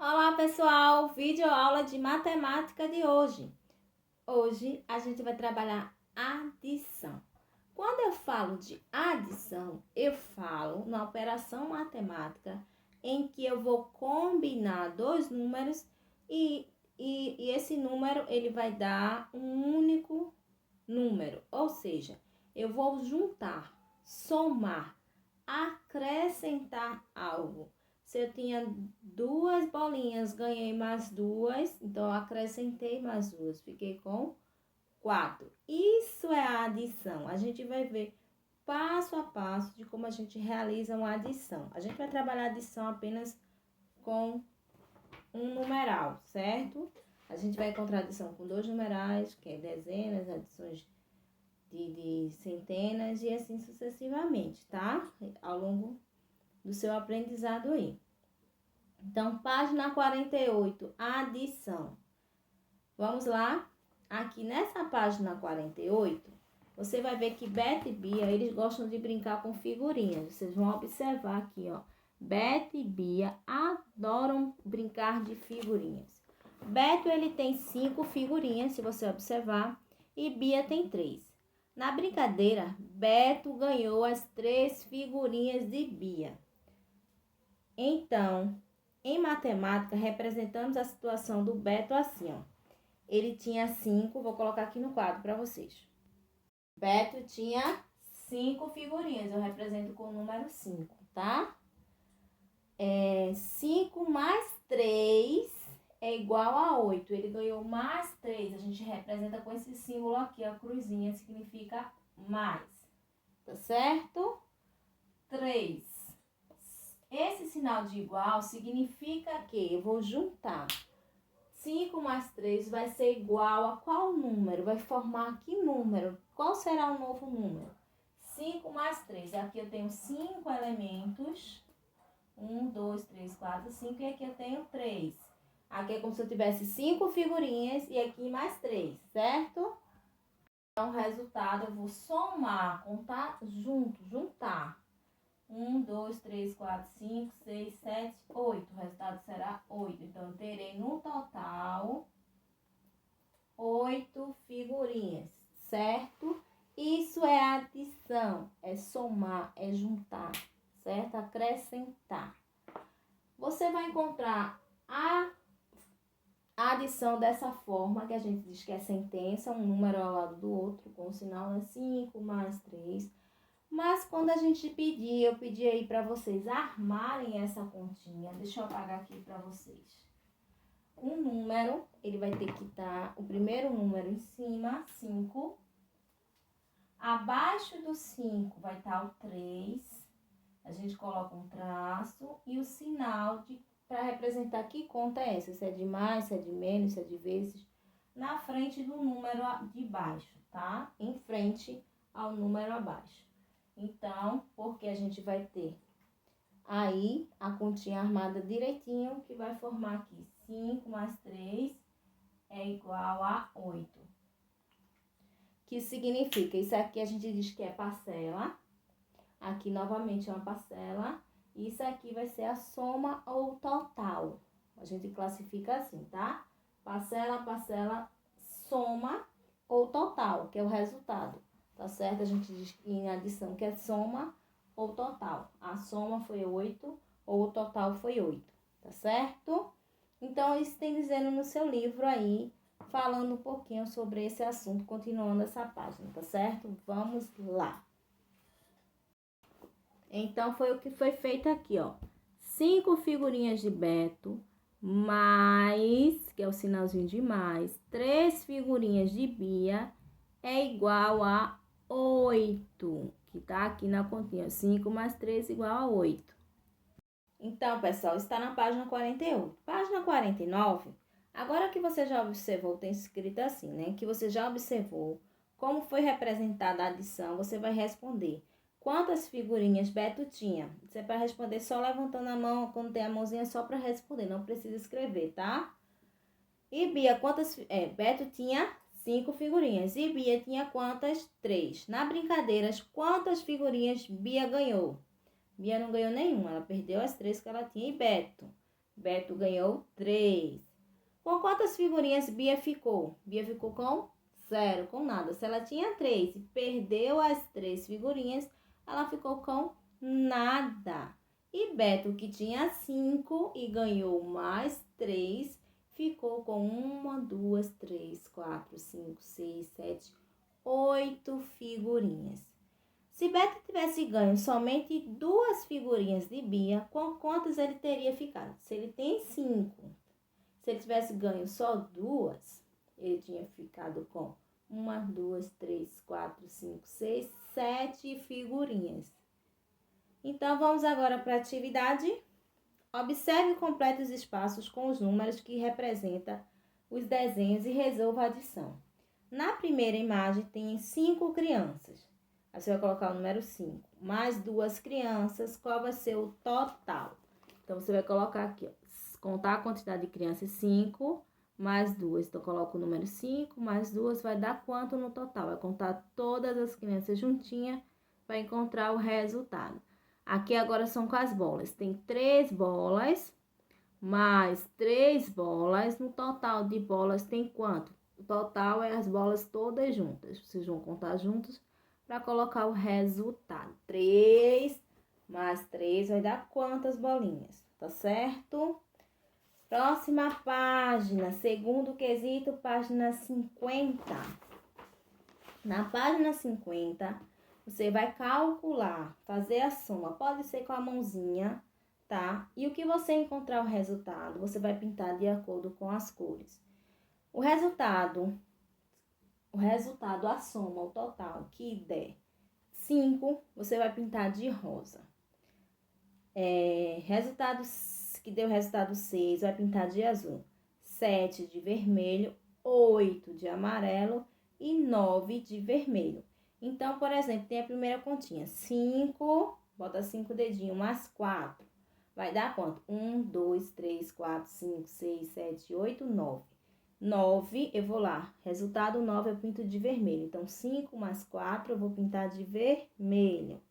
Olá pessoal, vídeo aula de matemática de hoje. Hoje a gente vai trabalhar adição. Quando eu falo de adição, eu falo na operação matemática em que eu vou combinar dois números e esse número ele vai dar um único número, ou seja, eu vou juntar, somar, acrescentar algo. Se eu tinha duas bolinhas, ganhei mais duas, então eu acrescentei mais duas, fiquei com 4. Isso é a adição. A gente vai ver passo a passo de como a gente realiza uma adição. A gente vai trabalhar a adição apenas com um numeral, certo? A gente vai encontrar adição com dois numerais, que é dezenas, adições de centenas e assim sucessivamente, tá? Ao longo do seu aprendizado aí. Então, página 48, adição. Vamos lá? Aqui nessa página 48, você vai ver que Beto e Bia, eles gostam de brincar com figurinhas. Vocês vão observar aqui, ó. Beto e Bia adoram brincar de figurinhas. Beto, ele tem 5 figurinhas, se você observar, e Bia tem 3. Na brincadeira, Beto ganhou as 3 figurinhas de Bia. Então, em matemática, representamos a situação do Beto assim, ó. Ele tinha 5, vou colocar aqui no quadro para vocês. Beto tinha 5 figurinhas, eu represento com o número 5, tá? 5 mais 3 é igual a 8. Ele ganhou mais 3, a gente representa com esse símbolo aqui, a cruzinha, significa mais, tá certo? 3. Esse sinal de igual significa que eu vou juntar. 5 mais 3 vai ser igual a qual número? Vai formar que número? Qual será o novo número? 5 mais 3. Aqui eu tenho 5 elementos. 1, 2, 3, 4, 5. E aqui eu tenho 3. Aqui é como se eu tivesse 5 figurinhas e aqui mais 3, certo? Então, o resultado eu vou somar, contar junto, juntar. 1, 2, 3, 4, 5, 6, 7, 8. O resultado será 8. Então, eu terei no total 8 figurinhas, certo? Isso é adição, é somar, é juntar, certo? Acrescentar. Você vai encontrar a adição dessa forma, que a gente diz que é sentença, um número ao lado do outro, com o sinal 5 mais 3. Mas quando a gente pedir, eu pedi aí para vocês armarem essa continha. Deixa eu apagar aqui para vocês. Um número, ele vai ter que estar, o primeiro número em cima, 5. Abaixo do 5 vai estar o 3. A gente coloca um traço e o sinal para representar que conta é essa. Se é de mais, se é de menos, se é de vezes. Na frente do número de baixo, tá? Em frente ao número abaixo. Então, porque a gente vai ter aí a continha armada direitinho, que vai formar aqui 5 mais 3 é igual a 8. Que significa, isso aqui a gente diz que é parcela, aqui novamente é uma parcela, isso aqui vai ser a soma ou total. A gente classifica assim, tá? Parcela, parcela, soma ou total, que é o resultado. Tá certo? A gente diz em adição que é soma ou total. A soma foi 8 ou o total foi 8, tá certo? Então, isso tem dizendo no seu livro aí, falando um pouquinho sobre esse assunto, continuando essa página, tá certo? Vamos lá. Então, foi o que foi feito aqui, ó. 5 figurinhas de Beto, mais, que é o sinalzinho de mais, 3 figurinhas de Bia, é igual a 8, que tá aqui na continha. 5 mais 3 igual a 8. Então, pessoal, está na página 48. Página 49, agora que você já observou, tem escrito assim, né? Que você já observou como foi representada a adição, você vai responder. Quantas figurinhas Beto tinha? Você vai responder só levantando a mão, quando tem a mãozinha, só para responder, não precisa escrever, tá? E Bia, Beto tinha 5 figurinhas. E Bia tinha quantas? 3. Na brincadeira, quantas figurinhas Bia ganhou? Bia não ganhou nenhuma, ela perdeu as 3 que ela tinha. E Beto? Beto ganhou 3. Com quantas figurinhas Bia ficou? Bia ficou com 0, com nada. Se ela tinha 3 e perdeu as 3 figurinhas, ela ficou com nada. E Beto, que tinha 5 e ganhou mais 3, ficou com 1, 2, 3, 4, 5, 6, 7, 8 figurinhas. Se Beto tivesse ganho somente 2 figurinhas de Bia, com quantas ele teria ficado? Se ele tem 5, se ele tivesse ganho só 2, ele tinha ficado com 1, 2, 3, 4, 5, 6, 7 figurinhas. Então, vamos agora para a atividade. Observe e complete os espaços com os números que representam os desenhos e resolva a adição. Na primeira imagem tem 5 crianças. Aí você vai colocar o número 5. Mais 2 crianças, qual vai ser o total? Então, você vai colocar aqui, ó, contar a quantidade de crianças, 5, mais 2. Então, coloca o número 5, mais 2, vai dar quanto no total? Vai contar todas as crianças juntinhas para encontrar o resultado. Aqui agora são com as bolas. Tem 3 bolas, mais 3 bolas. No total de bolas tem quanto? O total é as bolas todas juntas. Vocês vão contar juntos para colocar o resultado. 3 mais 3 vai dar quantas bolinhas? Tá certo? Próxima página, segundo quesito, página 50. Na página 50, você vai calcular, fazer a soma, pode ser com a mãozinha, tá? E o que você encontrar o resultado, você vai pintar de acordo com as cores. O resultado, a soma, o total que der 5, você vai pintar de rosa. Resultado que deu resultado 6, vai pintar de azul. 7 de vermelho, 8 de amarelo e 9 de vermelho. Então, por exemplo, tem a primeira continha. 5, bota 5 dedinhos, mais 4. Vai dar quanto? 1, 2, 3, 4, 5, 6, 7, 8, 9. 9, eu vou lá. Resultado 9 eu pinto de vermelho. Então, 5 mais 4 eu vou pintar de vermelho.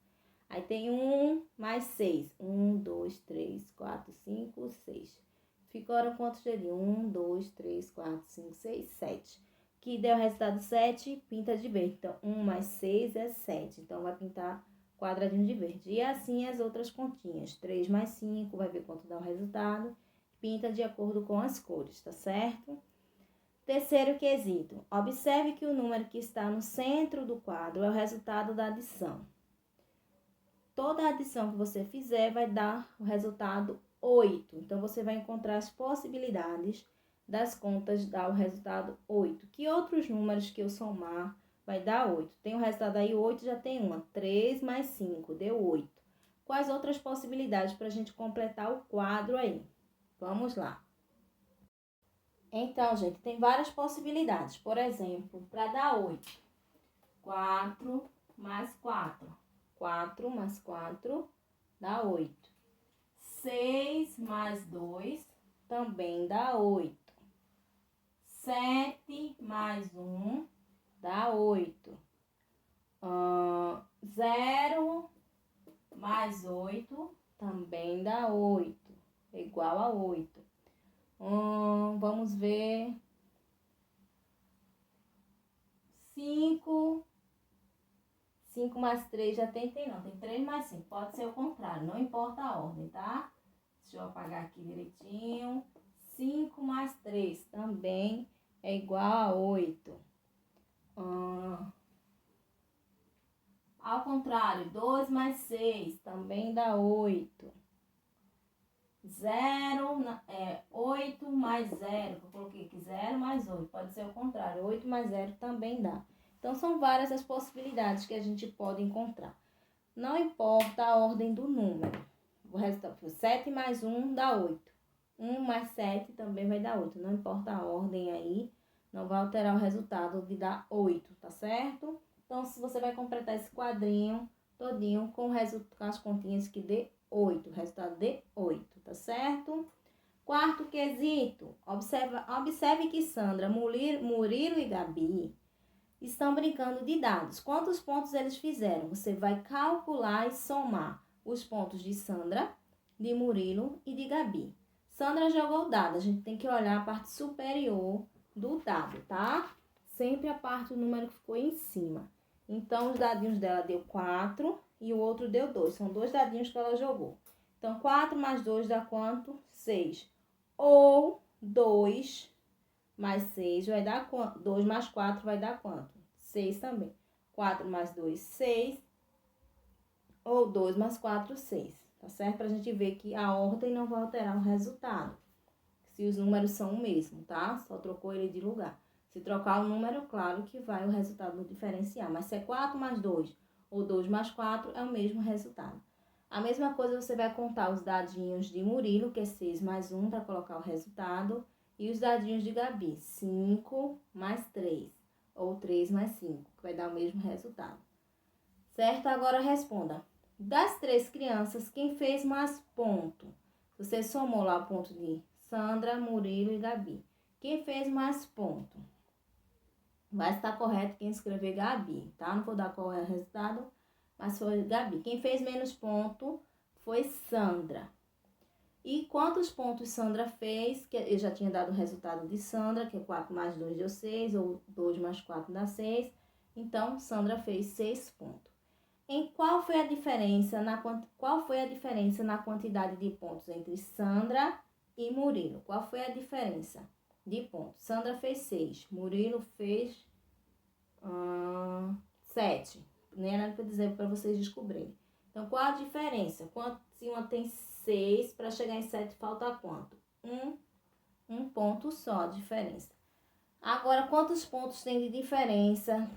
Aí tem 1 mais 6. 1, 2, 3, 4, 5, 6. Ficaram quantos dedinhos? 1, 2, 3, 4, 5, 6, 7. Que deu o resultado 7, pinta de verde. Então, 1 mais 6 é 7. Então, vai pintar quadradinho de verde. E assim as outras continhas. 3 mais 5, vai ver quanto dá o resultado. Pinta de acordo com as cores, tá certo? Terceiro quesito. Observe que o número que está no centro do quadro é o resultado da adição. Toda adição que você fizer vai dar o resultado 8. Então, você vai encontrar as possibilidades das contas dar o resultado 8. Que outros números que eu somar vai dar 8? Tem o resultado aí, 8 já tem uma. 3 mais 5 deu 8. Quais outras possibilidades para a gente completar o quadro aí? Vamos lá. Então, gente, tem várias possibilidades. Por exemplo, para dar 8, 4 mais 4. 4 mais 4 dá 8. 6 mais 2 também dá 8. 7 mais 1 dá 8. 0 mais 8 também dá 8. É igual a 8. Vamos ver. 5 mais 3 já tem não. Tem 3 mais 5. Pode ser o contrário. Não importa a ordem, tá? Deixa eu apagar aqui direitinho. 5 mais 3 também é igual a 8. Ao contrário, 2 mais 6 também dá 8. 8 mais 0. Eu coloquei aqui 0 mais 8. Pode ser o contrário. 8 mais 0 também dá. Então, são várias as possibilidades que a gente pode encontrar. Não importa a ordem do número. O resultado foi 7 mais 1 dá 8. 1 mais 7 também vai dar 8. Não importa a ordem aí, não vai alterar o resultado de dar 8, tá certo? Então, se você vai completar esse quadrinho todinho com as continhas que dê 8. O resultado de 8, tá certo? Quarto quesito. Observe que Sandra, Murilo e Gabi estão brincando de dados. Quantos pontos eles fizeram? Você vai calcular e somar os pontos de Sandra, de Murilo e de Gabi. Sandra jogou o dado. A gente tem que olhar a parte superior do dado, tá? Sempre a parte do número que ficou em cima. Então, os dadinhos dela deu 4 e o outro deu 2. São 2 dadinhos que ela jogou. Então, 4 mais 2 dá quanto? 6. Ou 2 mais 6 vai dar quanto? 2 mais 4 vai dar quanto? 6 também. 4 mais 2, 6. Ou 2 mais 4, 6. Tá certo? Pra gente ver que a ordem não vai alterar o resultado. Se os números são o mesmo, tá? Só trocou ele de lugar. Se trocar o número, claro que vai o resultado diferenciar. Mas se é 4 mais 2 ou 2 mais 4, é o mesmo resultado. A mesma coisa você vai contar os dadinhos de Murilo, que é 6 mais 1, para colocar o resultado. E os dadinhos de Gabi, 5 mais 3, ou 3 mais 5, que vai dar o mesmo resultado. Certo? Agora responda. Das 3 crianças, quem fez mais ponto? Você somou lá o ponto de Sandra, Murilo e Gabi. Quem fez mais ponto? Vai estar correto quem escrever Gabi, tá? Não vou dar qual é o resultado, mas foi Gabi. Quem fez menos ponto foi Sandra. E quantos pontos Sandra fez? Que eu já tinha dado o resultado de Sandra, que é 4 mais 2 deu 6, ou 2 mais 4 dá 6. Então, Sandra fez 6 pontos. Qual foi a diferença na quantidade de pontos entre Sandra e Murilo? Qual foi a diferença de pontos? Sandra fez 6, Murilo fez 7. Nem era para dizer para vocês descobrirem. Então, qual a diferença? Se uma tem 6, para chegar em 7 falta quanto? Um ponto só a diferença. Agora, quantos pontos tem de diferença?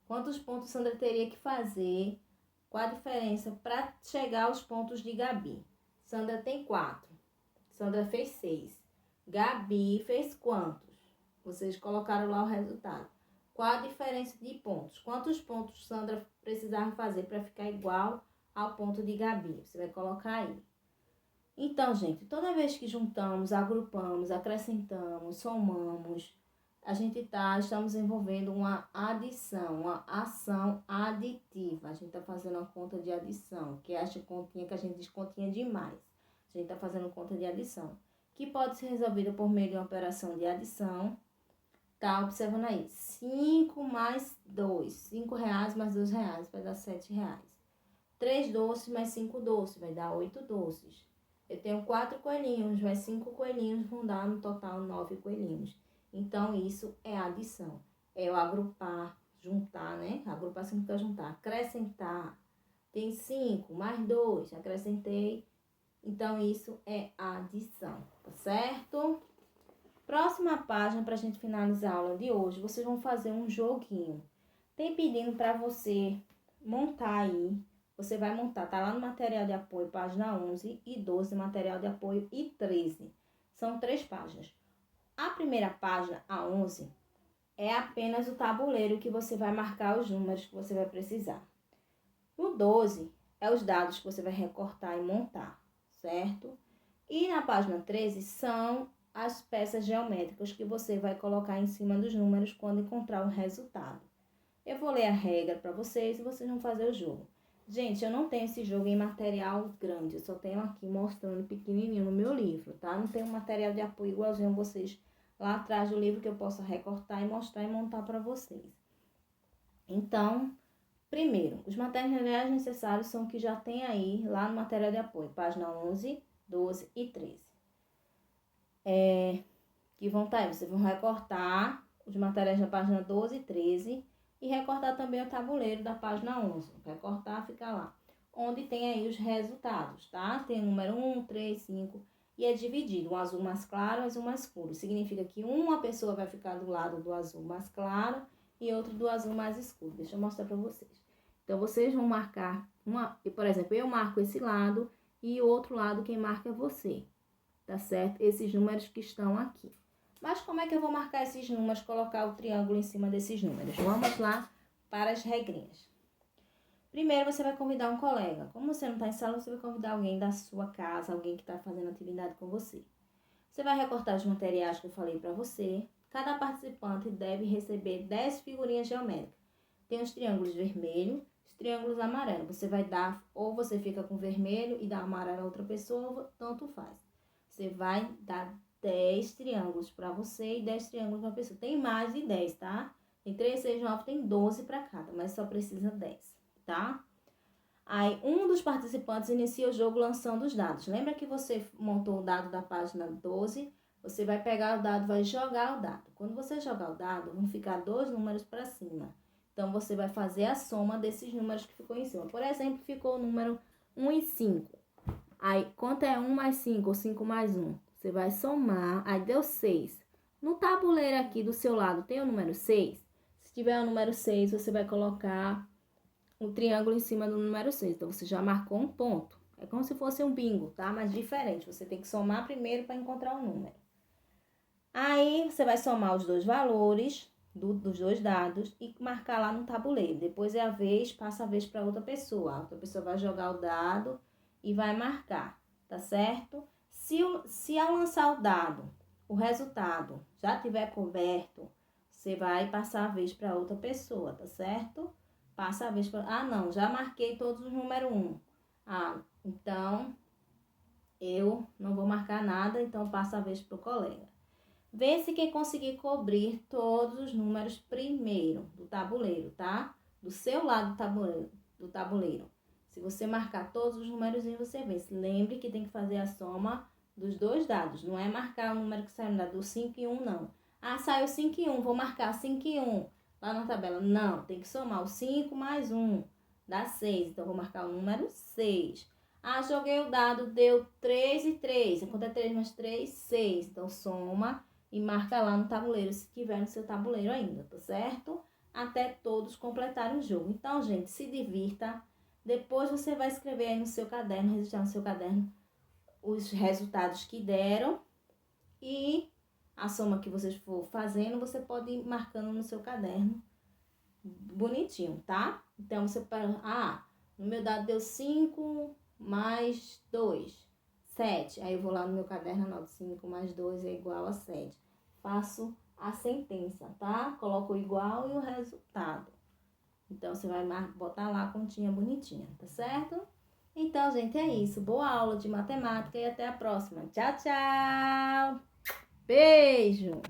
Quantos pontos Sandra teria que fazer? Qual a diferença para chegar aos pontos de Gabi? Sandra tem 4. Sandra fez 6. Gabi fez quantos? Vocês colocaram lá o resultado. Qual a diferença de pontos? Quantos pontos Sandra precisava fazer para ficar igual ao ponto de Gabi? Você vai colocar aí. Então, gente, toda vez que juntamos, agrupamos, acrescentamos, somamos, estamos envolvendo uma adição, uma ação aditiva. A gente está fazendo uma conta de adição, que é essa continha que a gente diz continha demais. A gente está fazendo conta de adição, que pode ser resolvida por meio de uma operação de adição. Tá observando aí, 5 mais 2, 5 reais mais 2 reais, vai dar 7 reais. 3 doces mais 5 doces, vai dar 8 doces. Eu tenho 4 coelhinhos, mais 5 coelhinhos vão dar no total 9 coelhinhos. Então, isso é adição. É o agrupar, juntar, né? Agrupar significa juntar. Acrescentar. Tem 5 mais 2, acrescentei. Então, isso é adição, tá certo? Próxima página, para a gente finalizar a aula de hoje, vocês vão fazer um joguinho. Tem pedindo para você montar aí. Você vai montar, tá lá no material de apoio, página 11 e 12, material de apoio e 13. São 3 páginas. A primeira página, a 11, é apenas o tabuleiro que você vai marcar os números que você vai precisar. O 12 é os dados que você vai recortar e montar, certo? E na página 13 são as peças geométricas que você vai colocar em cima dos números quando encontrar o resultado. Eu vou ler a regra para vocês e vocês vão fazer o jogo. Gente, eu não tenho esse jogo em material grande, eu só tenho aqui mostrando pequenininho no meu livro, tá? Não tenho material de apoio igualzinho a vocês lá atrás do livro que eu possa recortar e mostrar e montar para vocês. Então, primeiro, os materiais necessários são o que já tem aí lá no material de apoio, página 11, 12 e 13. Que vão estar aí, vocês vão recortar os materiais da página 12 e 13 e recortar também o tabuleiro da página 11. Recortar, fica lá, onde tem aí os resultados, tá? Tem o número 1, 3, 5 e é dividido, um azul mais claro e um azul mais escuro. Significa que uma pessoa vai ficar do lado do azul mais claro e outro do azul mais escuro. Deixa eu mostrar para vocês. Então, vocês vão marcar, por exemplo, eu marco esse lado e o outro lado quem marca é você, tá certo? Esses números que estão aqui. Mas como é que eu vou marcar esses números, colocar o triângulo em cima desses números? Vamos lá para as regrinhas. Primeiro, você vai convidar um colega. Como você não está em sala, você vai convidar alguém da sua casa, alguém que está fazendo atividade com você. Você vai recortar os materiais que eu falei para você. Cada participante deve receber 10 figurinhas geométricas. Tem os triângulos vermelhos, os triângulos amarelos. Você vai dar, ou você fica com vermelho e dá amarelo a outra pessoa, tanto faz. você vai dar 10 triângulos para você e 10 triângulos para a pessoa. Tem mais de 10, tá? Tem 3, 6, 9, tem 12 para cada, mas só precisa 10, tá? Aí, um dos participantes inicia o jogo lançando os dados. Lembra que você montou o dado da página 12? Você vai pegar o dado, vai jogar o dado. Quando você jogar o dado, vão ficar 2 números para cima. Então, você vai fazer a soma desses números que ficou em cima. Por exemplo, ficou o número 1 e 5. Aí, quanto é 1 mais 5 ou 5 mais 1? Você vai somar, aí deu 6. No tabuleiro aqui do seu lado tem o número 6? Se tiver o número 6, você vai colocar um triângulo em cima do número 6. Então, você já marcou um ponto. É como se fosse um bingo, tá? Mas diferente. Você tem que somar primeiro para encontrar o número. Aí, você vai somar os dois valores dos dois dados e marcar lá no tabuleiro. Depois é a vez, passa a vez para outra pessoa. A outra pessoa vai jogar o dado e vai marcar, tá certo? Se ao lançar o dado, o resultado já tiver coberto, você vai passar a vez para outra pessoa, tá certo? Passa a vez para... Ah, não, já marquei todos os número 1. Ah, então eu não vou marcar nada, então passa a vez para o colega. Vê se quem conseguir cobrir todos os números primeiro do tabuleiro, tá? Do seu lado do tabuleiro. Se você marcar todos os números, você vê. Lembre que tem que fazer a soma dos dois dados. Não é marcar o número que saiu do 5 e 1, não. Ah, saiu 5 e 1, vou marcar 5 e 1 lá na tabela. Não, tem que somar o 5 mais 1, dá 6. Então, vou marcar o número 6. Ah, joguei o dado, deu 3 e 3. Quanto é 3 mais 3? 6. Então, soma e marca lá no tabuleiro, se tiver no seu tabuleiro ainda, tá certo? Até todos completarem o jogo. Então, gente, se divirta. Depois você vai escrever aí no seu caderno, registrar no seu caderno os resultados que deram e a soma que vocês for fazendo, você pode ir marcando no seu caderno bonitinho, tá? Então, você para... Ah, no meu dado deu 5 mais 2. 7. Aí eu vou lá no meu caderno, anoto 5 mais 2 é igual a 7. Faço a sentença, tá? Coloco o igual e o resultado. Então, você vai botar lá a continha bonitinha, tá certo? Então, gente, é isso. Boa aula de matemática e até a próxima. Tchau, tchau! Beijo!